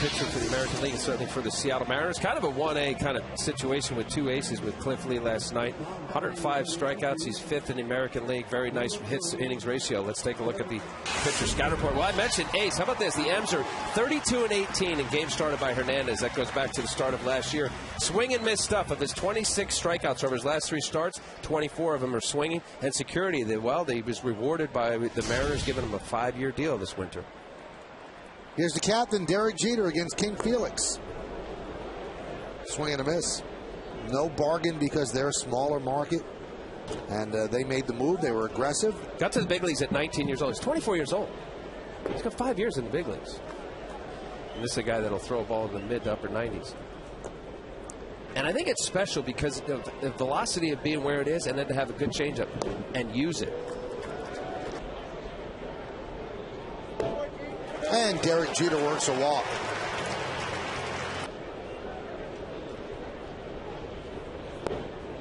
pitcher for the American League, and certainly for the Seattle Mariners. Kind of a 1A kind of situation with two aces with Cliff Lee last night. 105 strikeouts. He's 5th in the American League. Very nice hits innings ratio. Let's take a look at the pitcher scout report. Well, I mentioned ace. How about this? The M's are 32-18 in games started by Hernandez. That goes back to the start of last year. Swing and miss stuff. Of his 26 strikeouts over his last 3 starts, 24 of them are swinging. And security, he was rewarded by the Mariners giving him a 5-year deal this winter. Here's the captain, Derek Jeter, against King Felix. Swing and a miss. No bargain because they're a smaller market. And they made the move. They were aggressive. Got to the big leagues at 19 years old. He's 24 years old. He's got 5 years in the big leagues. And this is a guy that'll throw a ball in the mid to upper 90s. And I think it's special because of the velocity of being where it is and then to have a good changeup and use it. And Derek Jeter works a walk.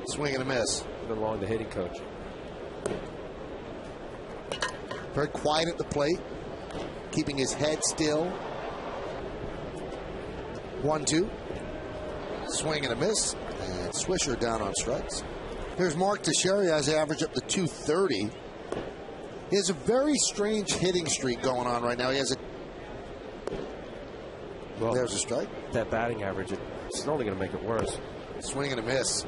Swing and a miss. Been long the hitting coach. Very quiet at the plate, keeping his head still. 1-2. Swing and a miss. And Swisher down on strikes. Here's Mark Teixeira, has an average up to 230. He has a very strange hitting streak going on right now. He has a... Well, there's a strike. That batting average, it's only going to make it worse. Swing and a miss.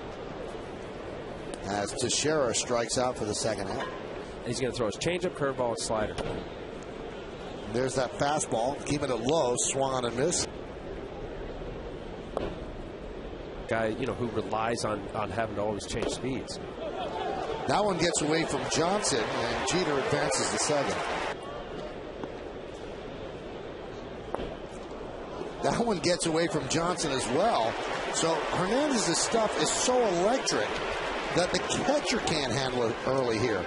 As Teixeira strikes out for the second half. And he's going to throw his changeup, curveball, and slider. There's that fastball, keeping it low, swung on and missed. Guy, who relies on having to always change speeds. That one gets away from Johnson, and Jeter advances to second. That one gets away from Johnson as well. So Hernandez's stuff is so electric that the catcher can't handle it early here.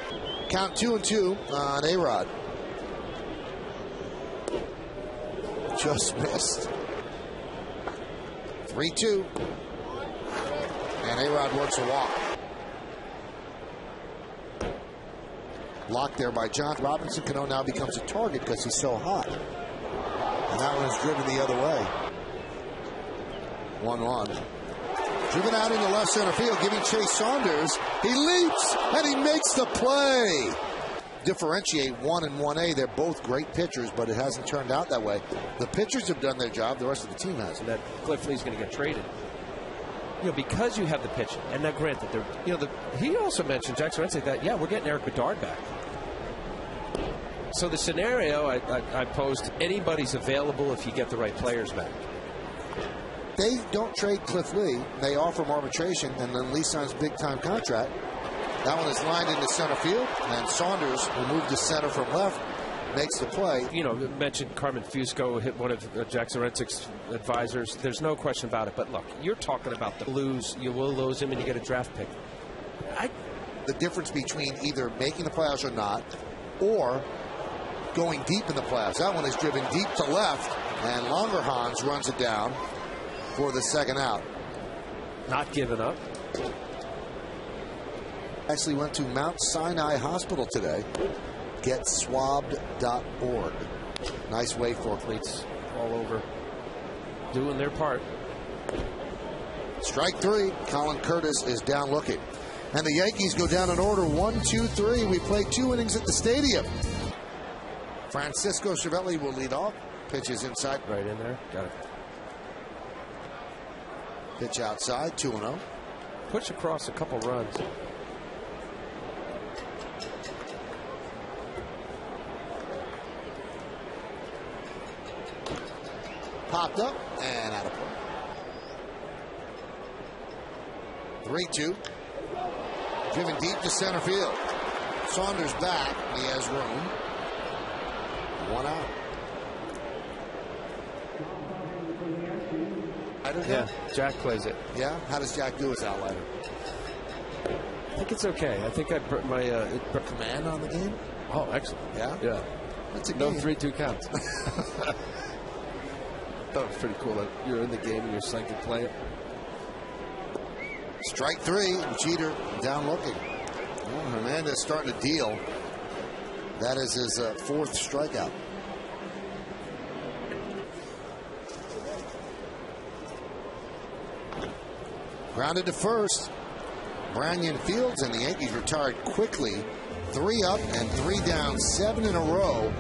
Count 2-2 on A-Rod. Just missed. 3-2. And A-Rod works a walk. Blocked there by John. Robinson Cano now becomes a target because he's so hot. And that one is driven the other way. 1-1. Driven out into left center field, giving Chase Saunders. He leaps, and he makes the play. Differentiate 1 and 1A. They're both great pitchers, but it hasn't turned out that way. The pitchers have done their job. The rest of the team has. And that Cliff Lee's going to get traded. Because you have the pitch. And now, granted, he also mentioned, Jackson Rensley, that, we're getting Eric Bedard back. So the scenario I posed, anybody's available if you get the right players back. They don't trade Cliff Lee. They offer him arbitration, and then Lee signs a big-time contract. That one is lined into center field, and Saunders, who moved to center from left, makes the play. Mentioned Carmen Fusco hit one of Jackson Rensick's advisors. There's no question about it. But look, you're talking about the lose. You will lose him, and you get a draft pick. The difference between either making the playoffs or not, or going deep in the playoffs. That one is driven deep to left, and Longerhans runs it down for the second out. Not giving up. Actually went to Mount Sinai Hospital today. GetSwabbed.org. Nice way for athletes all over doing their part. Strike 3. Colin Curtis is down looking. And the Yankees go down in order 1, 2, 3. We play 2 innings at the stadium. Francisco Cervelli will lead off. Pitches inside. Right in there. Got it. Pitch outside. 2-0. Push across a couple runs. Popped up and out of play. 3-2. Driven deep to center field. Saunders back. He has room. 1 out. Yeah, Jack plays it. Yeah? How does Jack do his outlighter? I think it's okay. I think I put my command on the game. Oh, excellent. Yeah? Yeah. That's a no game. 3-2 counts. That was pretty cool that you're in the game and your son can play it. Strike 3. Jeter down looking. Well, Hernandez starting to deal. That is his 4th strikeout. Grounded to first. Branyan fields, and the Yankees retired quickly. 3 up and 3 down, 7 in a row.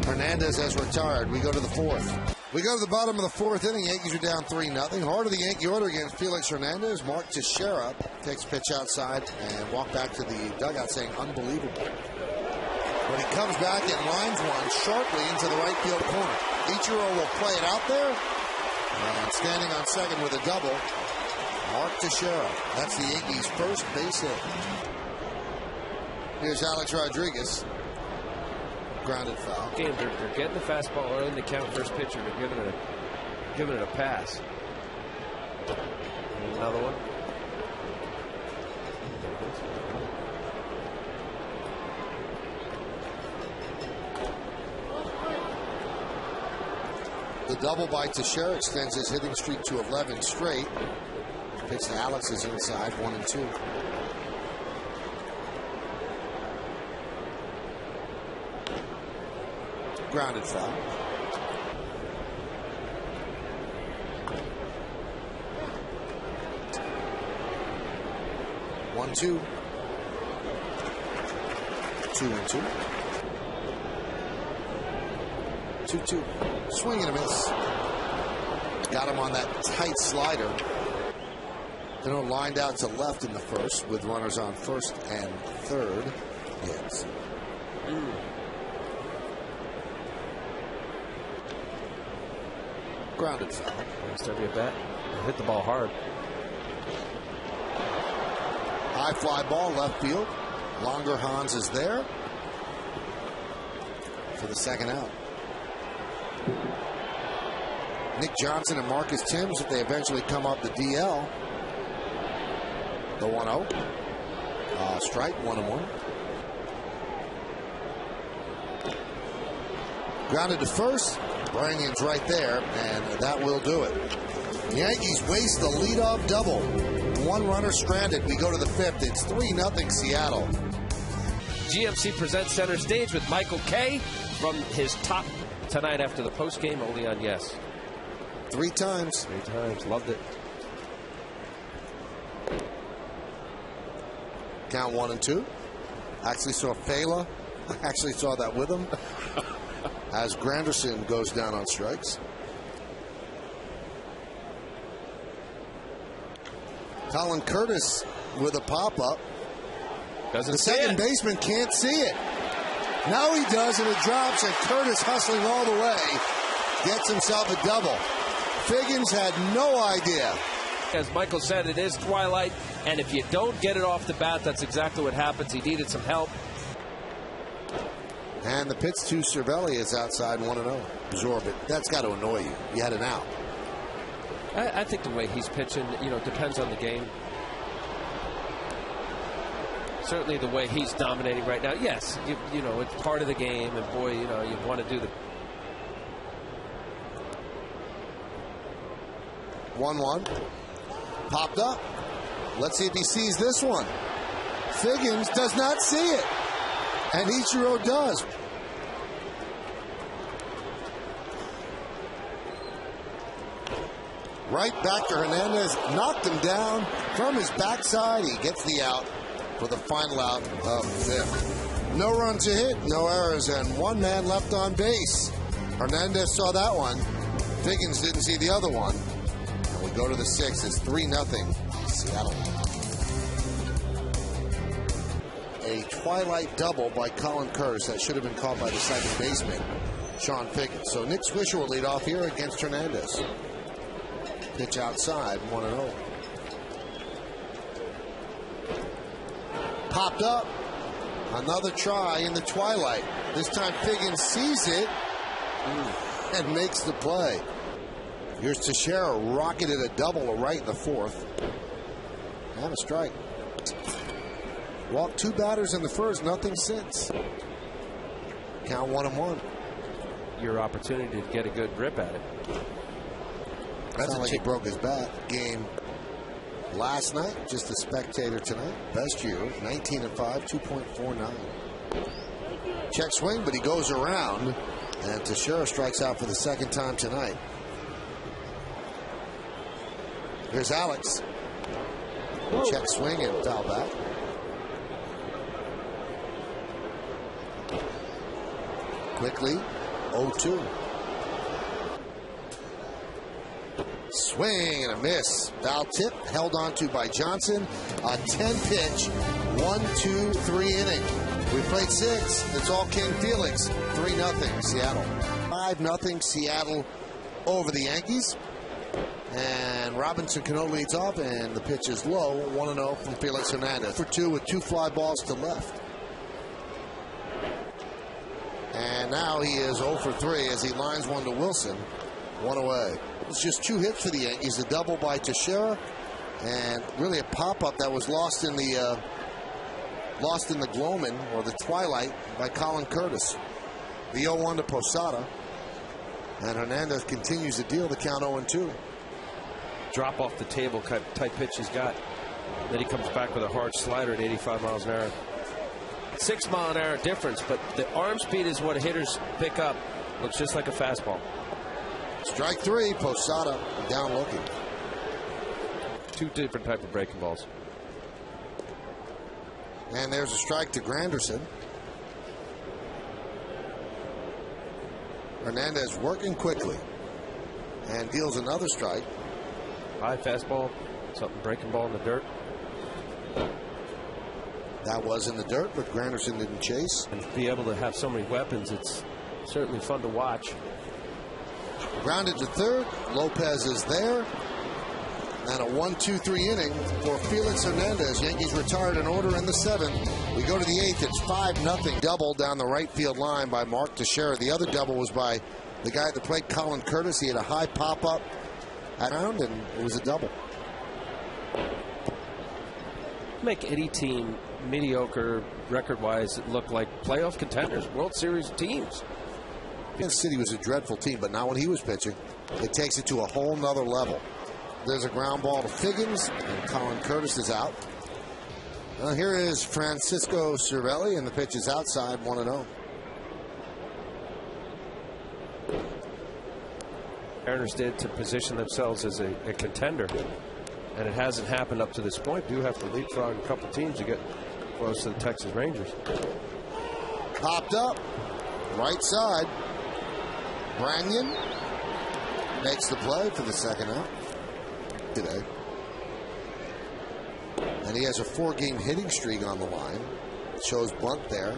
Hernandez has retired. We go to the 4th. We go to the bottom of the 4th inning. Yankees are down 3-0. Heart of the Yankee order against Felix Hernandez. Mark Teixeira takes pitch outside and walk back to the dugout saying unbelievable. But he comes back and lines one sharply into the right field corner. Ichiro will play it out there. And standing on second with a double, Mark Teixeira. That's the Yankees' first base hit. Here's Alex Rodriguez. Grounded foul. Game, they're getting the fastball early in the count. First pitcher, they're giving it a pass. Another one. The double by Teixeira extends his hitting streak to 11 straight. Pitch to Alex is inside, 1-2. Grounded foul. One, 2. 2-2. 2-2. Swing and a miss. Got him on that tight slider. Then lined out to left in the first with runners on first and third. Yes. Grounded foul. Next time you bat, hit the ball hard. High fly ball left field. Longer Hans is there for the second out. Nick Johnson and Marcus Timms, if they eventually come up the DL. The 1-0. Strike, 1-1. Grounded to first. Branyan's right there, and that will do it. The Yankees waste the leadoff double. 1 runner stranded. We go to the 5th. It's 3-0 Seattle. GMC presents Center Stage with Michael Kay from his top tonight after the postgame, only on Yes. 3 times. 3 times. Loved it. Count 1-2. Actually saw Fela. I actually saw that with him. As Granderson goes down on strikes. Colin Curtis with a pop-up. The second baseman can't see it. Now he does, and it drops, and Curtis hustling all the way gets himself a double. Figgins had no idea. As Michael said, it is twilight, and if you don't get it off the bat, that's exactly what happens. He needed some help. And the pitch to Cervelli is outside, 1-0. Absorb it. That's got to annoy you. You had an out. I think the way he's pitching, depends on the game. Certainly the way he's dominating right now. Yes, it's part of the game, and boy, you want to do the 1-1. Popped up. Let's see if he sees this one. Figgins does not see it. And Ichiro does. Right back to Hernandez. Knocked him down from his backside. He gets the out for the final out of the 5th. No run to hit, no errors, and 1 man left on base. Hernandez saw that one. Figgins didn't see the other one. And we go to the 6th. It's 3-0 Seattle. A twilight double by Colin Curtis that should have been caught by the second baseman, Sean Figgins. So Nick Swisher will lead off here against Hernandez. Pitch outside, 1-0. Popped up. Another try in the twilight. This time Figgins sees it and makes the play. Here's Teixeira rocketed a double right in the 4th. And a strike. Walked 2 batters in the first, nothing since. Count 1-1. Your opportunity to get a good rip at it. That's not like he broke his bat. Game last night, just a spectator tonight. Best year, 19-5, 2.49. Check swing, but he goes around, and Teixeira strikes out for the 2nd time tonight. Here's Alex. Check swing and foul back. Quickly, 0-2. Swing and a miss. Foul tip held onto by Johnson. A 10-pitch, 1-2-3 inning. We played 6. It's all King Felix. 3-0 Seattle. 5-0 Seattle over the Yankees. And Robinson Cano leads off, and the pitch is low. 1-0 from Felix Hernandez. For 2 with 2 fly balls to left. And now he is 0 for 3 as he lines one to Wilson. 1 away. It's just 2 hits for the Yankees. A double by Teixeira, and really a pop-up that was lost in the gloaming or the twilight by Colin Curtis. The 0-1 to Posada, and Hernandez continues to deal the count 0-2. Drop off the table type pitch he's got. Then he comes back with a hard slider at 85 miles an hour. 6 mile an hour difference, but the arm speed is what hitters pick up. Looks just like a fastball. Strike 3, Posada down looking. 2 different type of breaking balls. And there's a strike to Granderson. Hernandez working quickly and deals another strike. High fastball, something breaking ball in the dirt. That was in the dirt, but Granderson didn't chase. And to be able to have so many weapons, it's certainly fun to watch. Grounded to third. Lopez is there. And a 1-2-3 inning for Felix Hernandez. Yankees retired an order in the 7th. We go to the 8th. It's 5-0. Double down the right field line by Mark Teixeira. The other double was by the guy at the plate, Colin Curtis. He had a high pop-up around, and it was a double. Make any team mediocre record-wise look like playoff contenders, World Series teams. Kansas City was a dreadful team, but now when he was pitching, it takes it to a whole nother level. There's a ground ball to Figgins, and Colin Curtis is out. Here is Francisco Cervelli, and the pitch is outside, 1-0. Mariners did to position themselves as a contender, and it hasn't happened up to this point. Do have to leapfrog a couple teams to get close to the Texas Rangers. Popped up, right side. Branyan makes the play for the second out today. And he has a 4-game hitting streak on the line. Shows bunt there.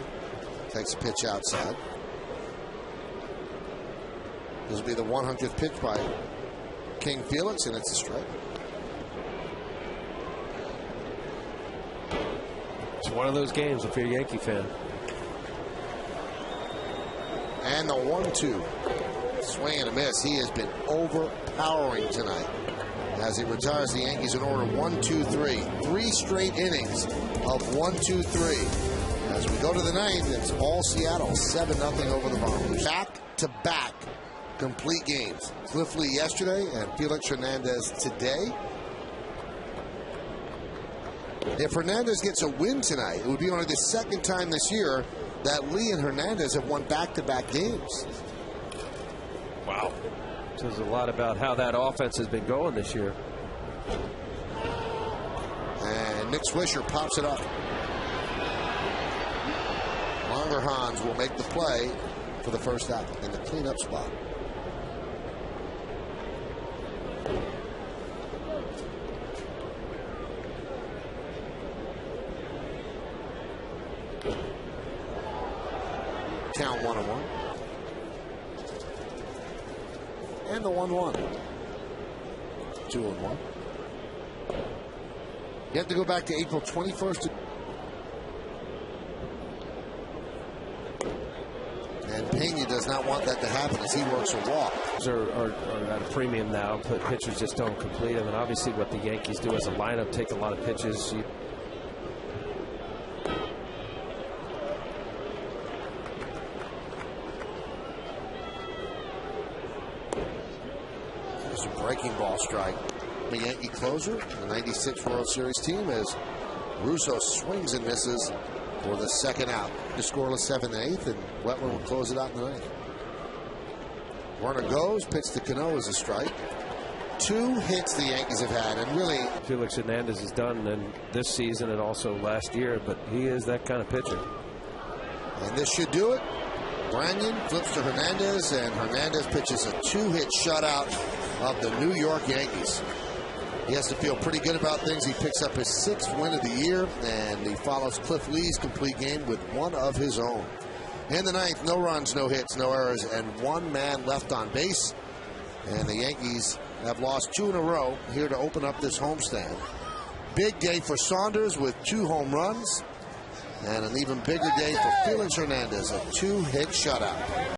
Takes a pitch outside. This will be the 100th pitch by King Felix, and it's a strike. It's one of those games if you're a Yankee fan. And the 1-2. Swing and a miss. He has been overpowering tonight as he retires the Yankees in order 1-2-3. 3 straight innings of 1-2-3. As we go to the 9th, it's all Seattle, 7-0 over the Bombers. Back-to-back complete games. Cliff Lee yesterday and Felix Hernandez today. If Hernandez gets a win tonight, it would be only the 2nd time this year that Lee and Hernandez have won back-to-back games. Wow. Says a lot about how that offense has been going this year. And Nick Swisher pops it up. Longerhans will make the play for the first out in the cleanup spot. Count 1-1. And the 1-1. 2-1. You have to go back to April 21st. And Pena does not want that to happen as he works a walk. Are at a premium now, but pitchers just don't complete them. And obviously what the Yankees do as a lineup, take a lot of pitches. There's a breaking ball strike. The Yankee closer, the 96 World Series team, as Russo swings and misses for the second out. The scoreless 7th and 8th, and Wetler will close it out in the 9th. Werner goes, pitch to Cano is a strike. 2 hits the Yankees have had, and really Felix Hernandez has done in this season and also last year, but he is that kind of pitcher. And this should do it. Branyan flips to Hernandez, and Hernandez pitches a 2-hit shutout of the New York Yankees. He has to feel pretty good about things. He picks up his 6th win of the year, and he follows Cliff Lee's complete game with one of his own. In the 9th, no runs, no hits, no errors, and 1 man left on base. And the Yankees have lost 2 in a row here to open up this homestand. Big day for Saunders with 2 home runs, and an even bigger day for Felix Hernandez, a 2-hit shutout.